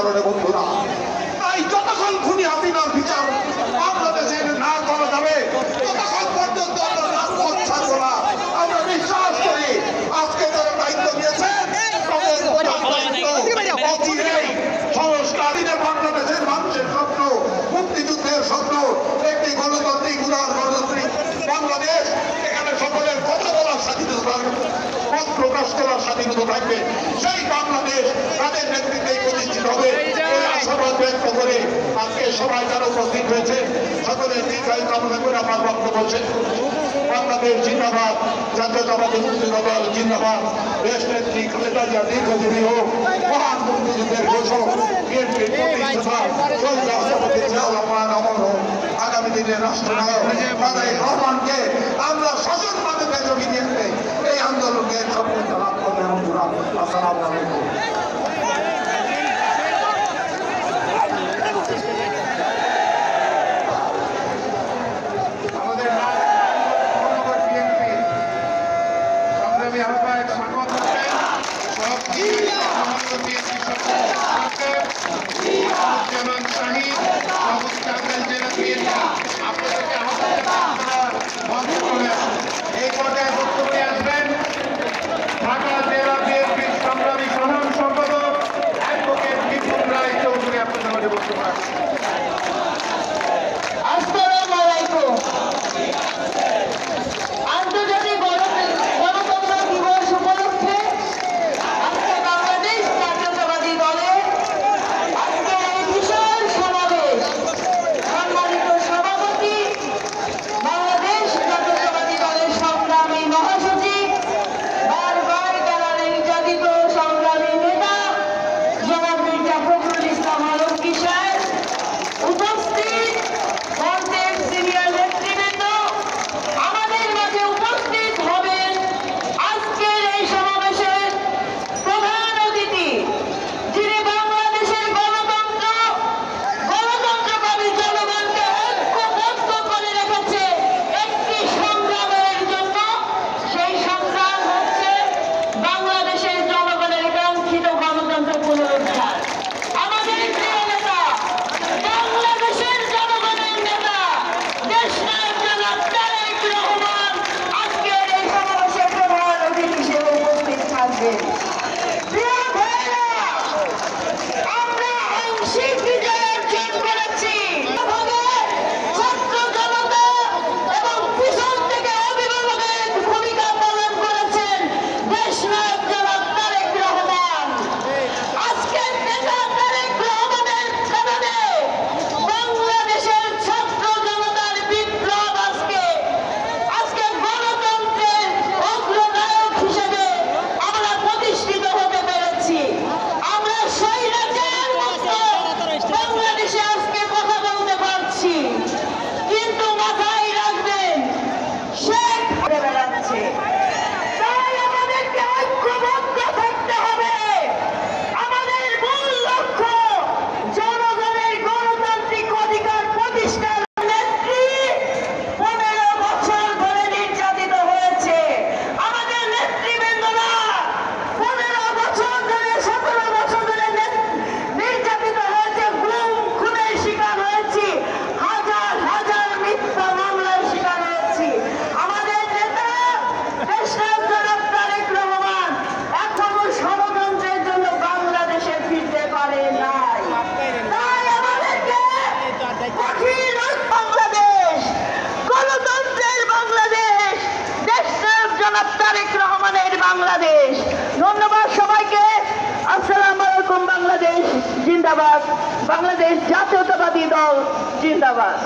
কারণে বন্ধুরা, তাই যতক্ষণ খুনি হাসিনার বিচার বাংলাদেশে না করা যাবে ততক্ষণ পর্যন্ত আমরা রাজপথ ছাড়বো না। আমরা বিশ্বাস করি আজকে যারা দায়িত্ব নিয়েছেন তাদের সংস্কারের বাংলাদেশের মানুষের স্বপ্ন, মুক্তিযুদ্ধের স্বপ্ন, একটি গণতান্ত্রিক উদার গণতান্ত্রিক বাংলাদেশ, এখানে সকলের কথা বলার স্বাধীনতা থাকবে, মত প্রকাশ করার স্বাধীনতা থাকবে, সেই বাংলাদেশ তাদের নেতৃত্বে প্রতিষ্ঠিত হবে। এই আশাবাদ ব্যক্ত করে আজকে সবাই যারা উপস্থিত হয়েছে সকলের দীর্ঘায়ু কামনা করে আমার বক্তব্য শেষ করছি। বাংলাদেশ জিন্দাবাদ, জাতীয়তাবাদী মুক্তিযুদ্ধ দল জিন্দাবাদ, দেশ নেত্রী খালেদা জিয়া দীর্ঘজীবী হোক, মহান মুক্তিযুদ্ধের ঘোষক বিএনপির প্রতিষ্ঠাতা শহীদ রাষ্ট্রপতি জিয়াউর রহমান অমর হোক, আগামী দিনের রাষ্ট্রনায়ক তারেক রহমানকে আমরা সচেতনভাবে বেজমি নিয়ে এই আন্দোলনকে সফলতা লাভ করবে। আসসালামু আলাইকুম। এই পর্যায়ে বক্তব্য আসবেন ঢাকা জেলা বিএনপির সংগ্রামী সাধারণ সম্পাদক অ্যাডভোকেট বিপুল রায় চৌধুরী। আপনাদের মাঝে বক্তব্য রাখছেন। আসসালামু আলাইকুম। আন্তর্জাতিক গণতন্ত্র দিবস উপলক্ষে আজকে বাংলাদেশ জাতীয়তাবাদী দলের আজকে এই বিশাল সমাবেশ, সম্মানিত সভাপতি, বাংলাদেশ জাতীয়তাবাদী দলের সংগ্রামী মহাসচিব, বারবার যারা নির্যাতিত সংগ্রামী নেতা জনাব মির্জা ফখরুল ইসলাম আলমগীর সাহেব, উপস্থিত মঞ্চের সিনিয়র নেতৃবৃন্দ, আমাদের মাঝে উপস্থিত হবেন আজকের এই সমাবেশের প্রধান অতিথি, যিনি বাংলাদেশের গণতন্ত্রকামী জনগণকে ঐক্যবদ্ধ করে রেখেছে একটি সংগ্রামের জন্য। সেই সংগ্রাম হচ্ছে বাংলাদেশের জনগণের কাঙ্ক্ষিত গণতন্ত্র পুনরুদ্ধার। আমাদের প্রিয় নেতা, বাংলাদেশের জনগণের নেতা, দেশনায়ক জনাব তারেক রহমান আজকের এই সমাবেশে প্রধান অতিথি হিসেবে উপস্থিত থাকবেন। প্রিয় ভাইরা, আমরা আংশিক বিজয় অর্জন করেছি। ছাত্র জনতা এবং পিছন থেকে অভিভাবকের ভূমিকা পালন করেছেন দেশনায়ক জনাব তারেক রহমান। আজকের নেতা তারেক রহমানের কারণে বাংলাদেশের ছাত্র জনতার বিপ্লব আজকে গণতন্ত্রের অগ্রনায়ক হিসেবে আমরা প্রতিষ্ঠিত হতে পেরেছি। আমরা স্বৈরাচার মুক্ত বাংলাদেশে আজকে কথা বলতে পারছি। কিন্তু মাথায় রাখবেন, শেখ ঘুরে বেড়াচ্ছে। তাই আমাদেরকে ঐক্যবদ্ধ থাকতে হবে। আমাদের মূল লক্ষ্য জনগণের গণতান্ত্রিক অধিকার প্রতিষ্ঠার। নেত্রী 15 বছর ধরে নির্যাতিত হয়েছে। আমাদের নেতৃবৃন্দরা 15 বছর ধরে 17 বছর ধরে নির্যাতিত হয়েছে, গুম খুনের শিকার হয়েছি, হাজার হাজার মিথ্যা মামলার শিকার হয়েছি। আমাদের নেতা দেশনায়ক জনাব তারেক রহমান এখনো ষড়যন্ত্রের জন্য বাংলাদেশে ফিরতে পারে নাই। তাই আমাদেরকে কঠিন বাংলাদেশ, গণতন্ত্রের বাংলাদেশ, দেশনায়ক জনাব তারেক রহমানের বাংলাদেশ। ধন্যবাদ সবাইকে। আসসালামু আলাইকুম। বাংলাদেশ জিন্দাবাদ, বাংলাদেশ জাতীয়তাবাদী দল জিন্দাবাদ।